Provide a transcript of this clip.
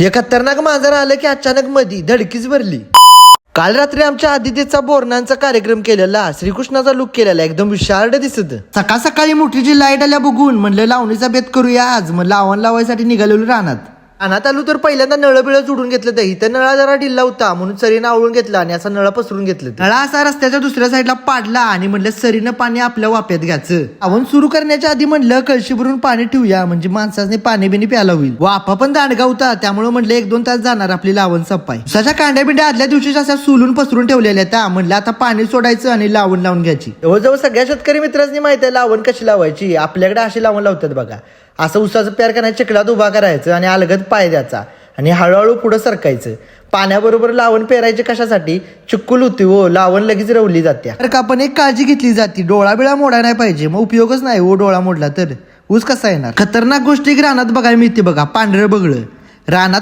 हे खतरनाक मांजर आलं की अचानक मधी धडकीच भरली। काल रात्री आमच्या आदितीचा बोरणांचा कार्यक्रम केलेला, श्रीकृष्णाचा लुक केलेला, एकदम विशारड दिसत। सकाळ सकाळी मोठीची लाईट आल्या बघून म्हणलं लावणीचा बेत करूया आज। मग लावण लावायसाठी निघालेलो रानात आलो तर पहिल्यांदा नळ बिळ जोडून घेतलं। इथं नळा जरा ढिल्ला होता म्हणून सरीनं आवळून घेतला आणि असा नळा पसरून घेतलं। नळा असा रस्त्याच्या दुसऱ्या साईडला पाडला आणि म्हणलं सरीनं पाणी आपल्या वाप्यात घ्यायचं। आवण सुरू करण्याच्या आधी म्हणलं कळशी भरून पाणी ठेवूया, म्हणजे माणसाने पाणी बिनी प्यायला होईल। वाफा पण दांडगा होता त्यामुळे म्हणलं 1-2 तास जाणार आपली लावण सपाई। उसाच्या कांड्या बिंड्या आदल्या दिवशी अशा सुलून पसरून ठेवलेल्या त्या। म्हणलं आता पाणी सोडायचं आणि लावण लावून घ्यायची। जवळजवळ सगळ्या शेतकरी मित्रांनी माहिती आहे लावण कशी लावायची। आपल्याकडे अशी लावण लावतात बघा, असं उसाचं प्यार करायचं, चिखलात उभा करायचं आणि अलगद पाय द्यायचा आणि हळूहळू पुढे सरकायचं। पाण्याबरोबर लावण पेरायचे कशासाठी, चिक्कुल होती हो, लावण लगेच रवली जाते। तर का पण एक काळजी घेतली जाते, डोळा बिळा मोडा नाही पाहिजे, मग उपयोगच नाही हो। डोळा मोडला तर ऊस कसा येणार। खतरनाक गोष्टी रानात बघायला मिळते बघा, पांढरं बगळं रानात